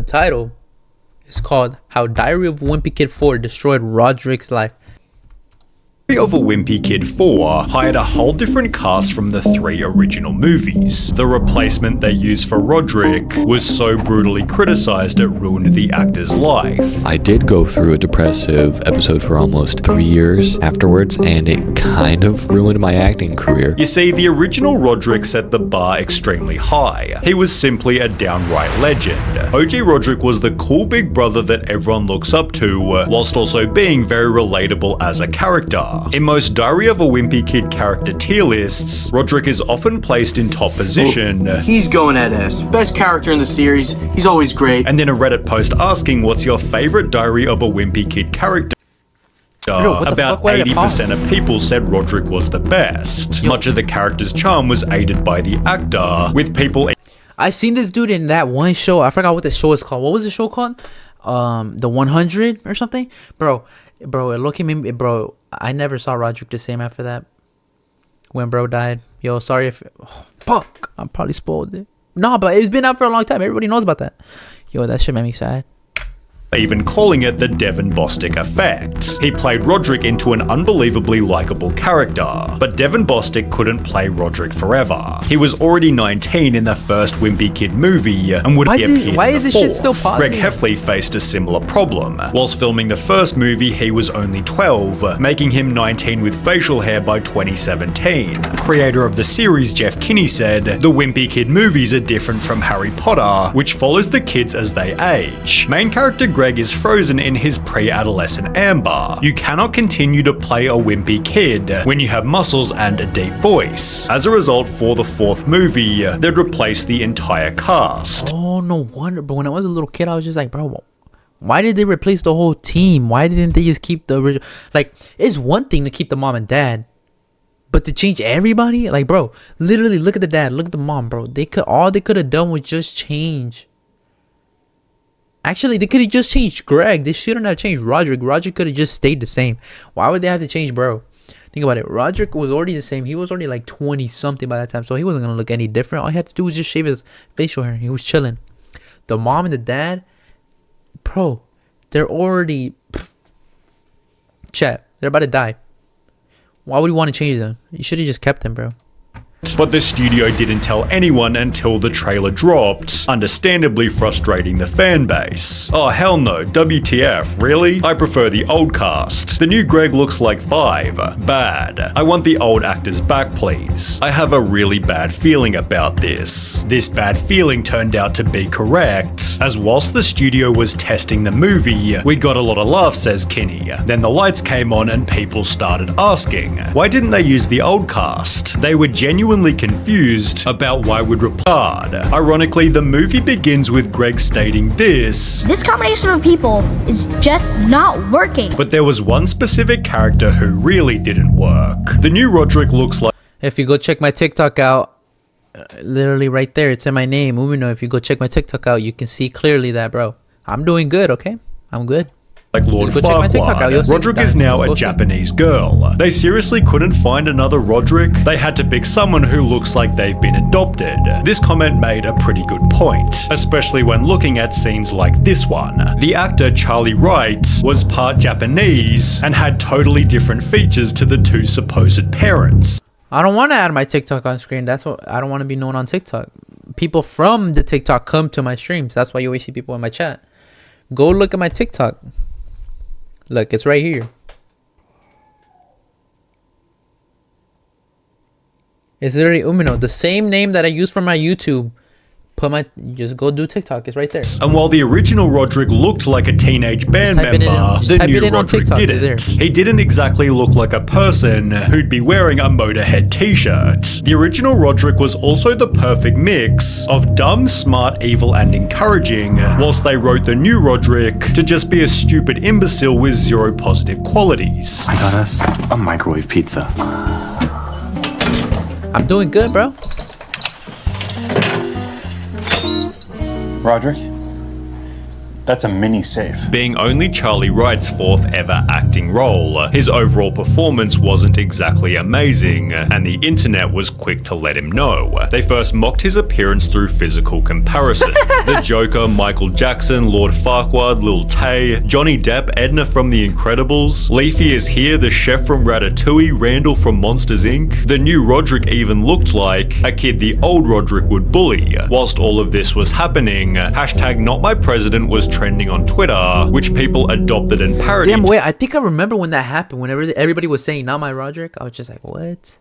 title is called How Diary of a Wimpy Kid 4 Destroyed Rodrick's Life. Of a Wimpy Kid 4 hired a whole different cast from the 3 original movies. The replacement they used for Rodrick was so brutally criticized it ruined the actor's life. I did go through a depressive episode for almost 3 years afterwards, and it kind of ruined my acting career. You see, the original Rodrick set the bar extremely high. He was simply a downright legend. OG Rodrick was the cool big brother that everyone looks up to, whilst also being very relatable as a character. In most Diary of a Wimpy Kid character tier lists, Rodrick is often placed in top position. He's going at S. Best character in the series. He's always great. And then a Reddit post asking what's your favorite Diary of a Wimpy Kid character. About 80% of people said Rodrick was the best. Much of the character's charm was aided by the actor, with people... I seen this dude in that one show. I forgot what the show is called. What was the show called? The 100 or something? Bro, look at me, bro. I never saw Rodrick the same after that. When bro died. Yo, sorry if... Oh, fuck. I probably spoiled it. No, but it's been out for a long time. Everybody knows about that. Yo, that shit made me sad. Even calling it the Devin Bostic effect. He played Rodrick into an unbelievably likable character, but Devin Bostic couldn't play Rodrick forever. He was already 19 in the first Wimpy Kid movie and would have appeared in the Why is this shit still popular? Greg Heffley faced a similar problem. Whilst filming the first movie, he was only 12, making him 19 with facial hair by 2017. Creator of the series, Jeff Kinney, said, "The Wimpy Kid movies are different from Harry Potter, which follows the kids as they age. Main character Greg is frozen in his pre-adolescent amber. You cannot continue to play a wimpy kid when you have muscles and a deep voice. As a result, for the 4th movie, they'd replace the entire cast." Oh, no wonder. But when I was a little kid, I was just like, bro, why did they replace the whole team? Why didn't they just keep the original? Like, it's one thing to keep the mom and dad, but to change everybody? Like, bro, literally look at the dad, look at the mom, bro. All they could have done was just change. Actually, they could have just changed Greg. They shouldn't have changed Rodrick. Rodrick could have just stayed the same. Why would they have to change bro? Think about it. Rodrick was already the same. He was already like 20 something by that time, so he wasn't gonna look any different. All he had to do was just shave his facial hair. He was chilling. The mom and the dad, bro, they're already they're about to die. Why would you want to change them? You should have just kept them, bro. But the studio didn't tell anyone until the trailer dropped, understandably frustrating the fan base. Oh hell no, WTF, really? I prefer the old cast. The new Greg looks like 5. Bad. I want the old actors back, please. I have a really bad feeling about this. This bad feeling turned out to be correct, as whilst the studio was testing the movie, we got a lot of laughs, says Kinney. Then the lights came on and people started asking, why didn't they use the old cast? They were genuinely confused about why we'd replied. Ironically, the movie begins with Greg stating this combination of people is just not working. But there was one specific character who really didn't work. The new Rodrick looks like... If you go check my TikTok out, literally right there, it's in my name, Uminou. If you go check my TikTok out, you can see clearly that, bro. I'm doing good, okay? I'm good. Like Lord Farquaad. Rodrick is now a Japanese girl. They seriously couldn't find another Rodrick? They had to pick someone who looks like they've been adopted. This comment made a pretty good point, especially when looking at scenes like this one. The actor Charlie Wright was part Japanese and had totally different features to the 2 supposed parents. I don't want to add my TikTok on screen. That's what I don't want to be known on TikTok. People from the TikTok come to my streams. That's why you always see people in my chat. Go look at my TikTok. Look, it's right here. It's literally Uminou, the same name that I use for my YouTube. Just go do TikTok. It's right there. And while the original Rodrick looked like a teenage band member, the new Rodrick didn't. He didn't exactly look like a person who'd be wearing a Motorhead t-shirt. The original Rodrick was also the perfect mix of dumb, smart, evil, and encouraging, whilst they wrote the new Rodrick to just be a stupid imbecile with 0 positive qualities. I got us a microwave pizza. I'm doing good, bro. Rodrick, That's a mini safe. Being only Charlie Wright's fourth ever acting role, his overall performance wasn't exactly amazing, and the internet was quick to let him know. They first mocked his appearance through physical comparison. The Joker, Michael Jackson, Lord Farquaad, Lil Tay, Johnny Depp, Edna from The Incredibles, Leafy is here, the chef from Ratatouille, Randall from Monsters Inc. The new Rodrick even looked like a kid the old Rodrick would bully. Whilst all of this was happening, hashtag not my president was trending on Twitter, which people adopted and parodied. Damn, wait, I think I remember when that happened. Whenever everybody was saying "not my Rodrick," I was just like, "What?"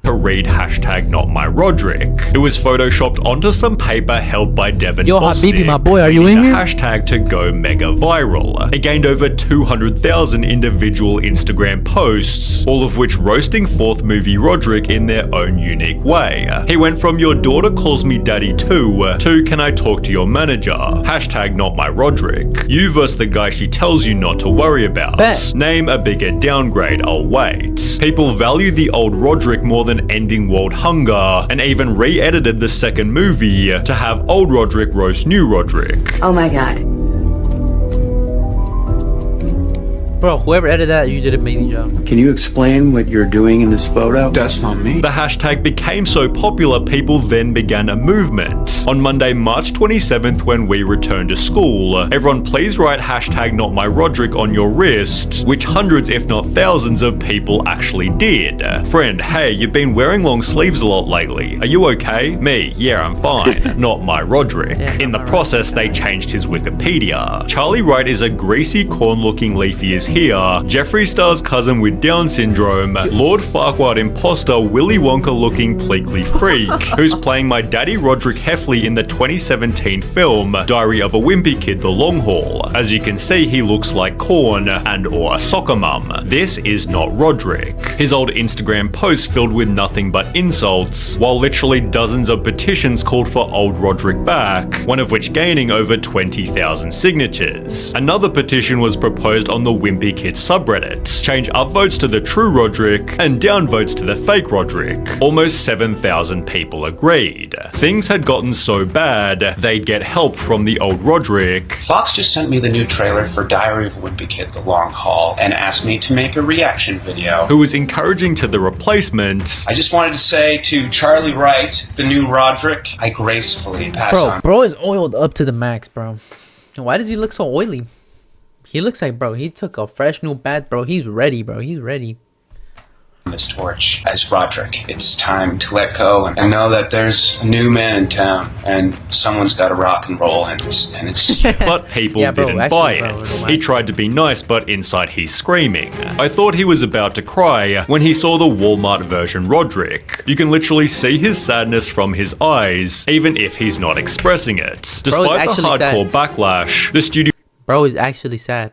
To read hashtag not my Rodrick. It was photoshopped onto some paper held by Devin Yo, Bostic, Habibi, my boy, are you in here? Hashtag to go mega viral. It gained over 200,000 individual Instagram posts, all of which roasting fourth movie Rodrick in their own unique way. He went from your daughter calls me daddy to can I talk to your manager? Hashtag not my Rodrick. You versus the guy she tells you not to worry about. Bet. Name a bigger downgrade, I'll wait. People value the old Rodrick more than ending world hunger, and even re-edited the second movie to have old Rodrick roast new Rodrick. Oh my god. Bro, whoever edited that, you did an amazing job. Can you explain what you're doing in this photo? That's not me. The hashtag became so popular, people then began a movement. On Monday, March 27th, when we returned to school, everyone please write hashtag not my Rodrick on your wrist, which hundreds if not thousands of people actually did. Friend, hey, you've been wearing long sleeves a lot lately. Are you okay? Me, yeah, I'm fine. Not my Rodrick. Yeah, In the not my process, they changed his Wikipedia. Charlie Wright is a greasy corn-looking Leafy is here. Jeffree Star's cousin with Down syndrome, Lord Farquaad imposter Willy Wonka looking pleekly freak, who's playing my daddy Rodrick Heffley in the 2017 film Diary of a Wimpy Kid: The Long Haul. As you can see, he looks like corn and or a soccer mum. This is not Rodrick. His old Instagram posts filled with nothing but insults, while literally dozens of petitions called for old Rodrick back, one of which gaining over 20,000 signatures. Another petition was proposed on the Wimpy Kid subreddit. Change upvotes to the true Rodrick and downvotes to the fake Rodrick. Almost 7,000 people agreed. Things had gotten so bad, they'd get help from the old Rodrick. Fox just sent me the new trailer for Diary of a Wimpy Kid: The Long Haul and asked me to make a reaction video. Who was encouraging to the replacement. I just wanted to say to Charlie Wright, the new Rodrick, I gracefully pass on. Bro is oiled up to the max, bro. And why does he look so oily? He looks like, bro, he took a fresh new bath, bro. He's ready, bro. He's ready. This torch as Rodrick. It's time to let go and know that there's a new man in town and someone's got to rock and roll and it's But people Yeah, bro, didn't actually, buy bro, it. He tried to be nice, but inside he's screaming. I thought he was about to cry when he saw the Walmart version Rodrick. You can literally see his sadness from his eyes, even if he's not expressing it. Despite the actually hardcore backlash, the studio Bro is actually sad.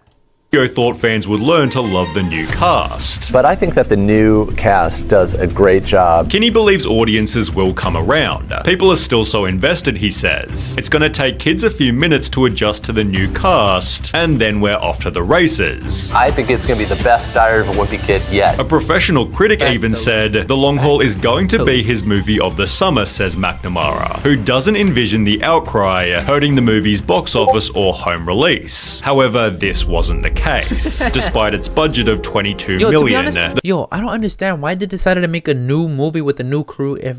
thought fans would learn to love the new cast. But I think that the new cast does a great job. Kinney believes audiences will come around. People are still so invested, he says. It's gonna take kids a few minutes to adjust to the new cast, and then we're off to the races. I think it's going to be the best Diary of a Wimpy Kid yet. A professional critic even said, The Long Haul is going to be his movie of the summer, says McNamara, who doesn't envision the outcry hurting the movie's box office or home release. However, this wasn't the case. Despite its budget of $22 To be million. honest, yo, I don't understand why they decided to make a new movie with a new crew. If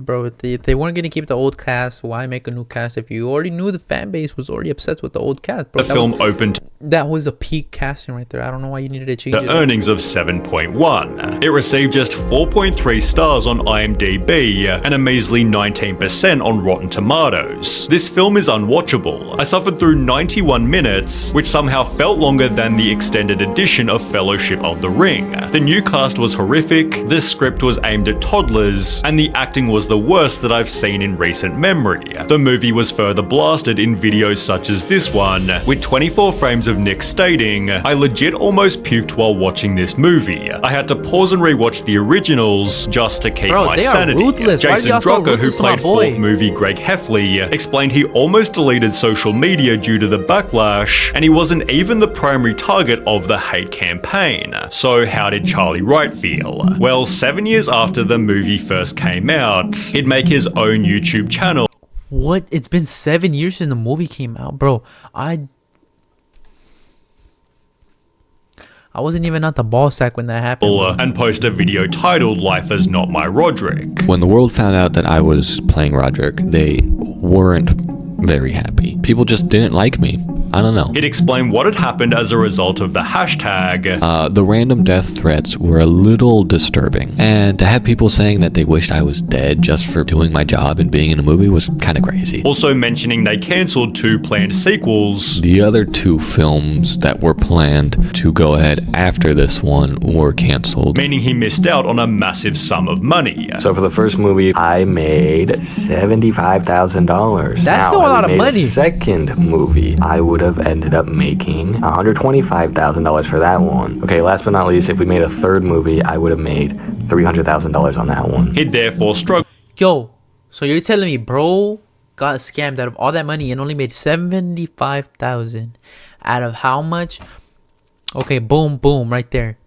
they weren't gonna keep the old cast, why make a new cast if you already knew the fan base was already upset with the old cast? Bro, the film opened that was a peak casting right there. I don't know why you needed to change the it. earnings of 7.1. It received just 4.3 stars on IMDb and a measly 19% on Rotten Tomatoes. This film is unwatchable. I suffered through 91 minutes, which somehow felt longer than the extended edition of Fellowship of the Ring. The new cast was horrific, the script was aimed at toddlers, and the acting was the worst that I've seen in recent memory. The movie was further blasted in videos such as this one, with 24 frames of Nick stating, I legit almost puked while watching this movie. I had to pause and rewatch the originals just to keep my they are sanity. ruthless. Why are Jason y'all so Drucker, who ruthless to my played boy? fourth movie Greg Heffley, explained he almost deleted social media due to the backlash, and he wasn't even the primary target of the hate campaign. So how did Charlie Wright feel? Well, 7 years after the movie first came out, he'd make his own YouTube channel. What? It's been 7 years since the movie came out, bro. I wasn't even at the ball sack when that happened. And post a video titled "Life is Not My Rodrick." When the world found out that I was playing Rodrick, they weren't very happy. People just didn't like me. I don't know. It explained what had happened as a result of the hashtag. The random death threats were a little disturbing. And to have people saying that they wished I was dead just for doing my job and being in a movie was kind of crazy. Also mentioning they cancelled 2 planned sequels. The other 2 films that were planned to go ahead after this one were canceled. Meaning he missed out on a massive sum of money. So for the first movie, I made $75,000. That's still a lot of money. The second movie, I would have ended up making $125,000 for that one. Okay, last but not least, if we made a third movie, I would have made $300,000 on that one. He'd therefore struggled. Yo, so you're telling me bro got scammed out of all that money and only made 75,000 out of how much? Okay, boom, boom, right there.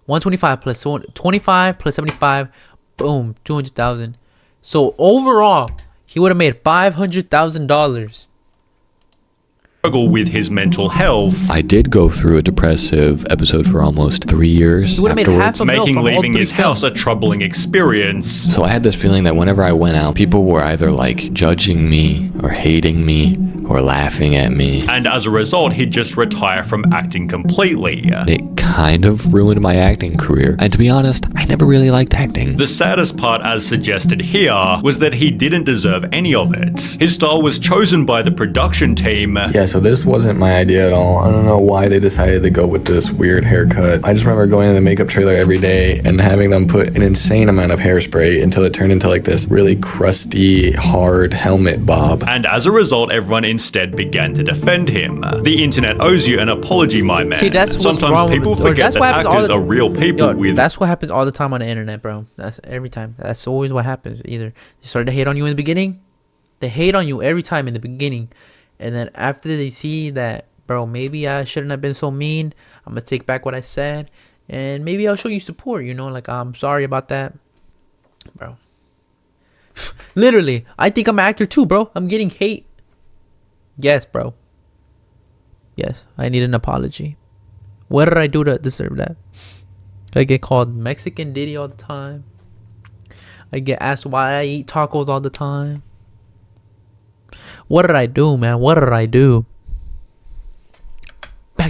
125 plus 25 plus 75, boom, 200,000. So overall, he would have made $500,000. With his mental health. I did go through a depressive episode for almost 3 years afterwards, making leaving his house a troubling experience. So I had this feeling that whenever I went out, people were either like judging me or hating me or laughing at me. And as a result, he'd just retire from acting completely. It kind of ruined my acting career. And to be honest, I never really liked acting. The saddest part, as suggested here, was that he didn't deserve any of it. His style was chosen by the production team. Yeah, so this wasn't my idea at all. I don't know why they decided to go with this weird haircut. I just remember going to the makeup trailer every day and having them put an insane amount of hairspray until it turned into like this really crusty, hard helmet bob. And as a result, everyone instead began to defend him. The internet owes you an apology, my man. See, that's what's Sometimes wrong people with, forget that actors are real people with... That's what happens all the time on the internet, bro. That's every time. That's always what happens. Either they start to hate on you in the beginning. They hate on you every time in the beginning. And then after they see that, bro, maybe I shouldn't have been so mean. I'm going to take back what I said. And maybe I'll show you support, you know? Like, I'm sorry about that. Bro. Literally, I think I'm an actor too, bro. I'm getting hate. Yes, bro. Yes, I need an apology. What did I do to deserve that? I get called Mexican Diddy all the time. I get asked why I eat tacos all the time. What did I do, man? What did I do?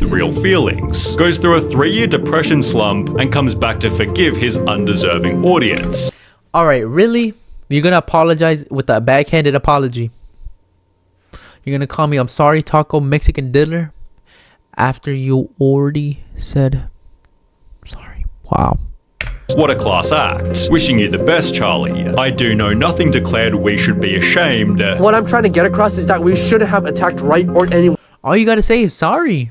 Real feelings, goes through a 3-year depression slump, and comes back to forgive his undeserving audience. Alright, really? You're gonna apologize with a backhanded apology? You're gonna call me I'm sorry taco Mexican diddler after you already said sorry? Wow. What a class act. Wishing you the best, Charlie. I do know nothing declared we should be ashamed. What I'm trying to get across is that we shouldn't have attacked Wright or anyone All you gotta say is sorry.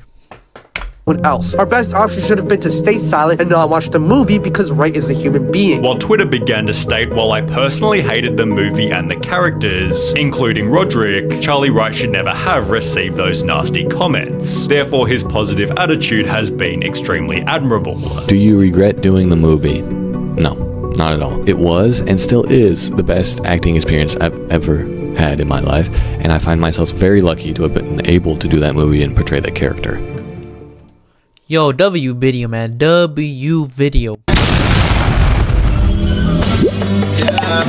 else. Our best option should have been to stay silent and not watch the movie because Wright is a human being. While Twitter began to state, while I personally hated the movie and the characters, including Rodrick, Charlie Wright should never have received those nasty comments. Therefore, his positive attitude has been extremely admirable. Do you regret doing the movie? No, not at all. It was and still is the best acting experience I've ever had in my life, and I find myself very lucky to have been able to do that movie and portray that character. Yo, W video, man. W video. Yeah.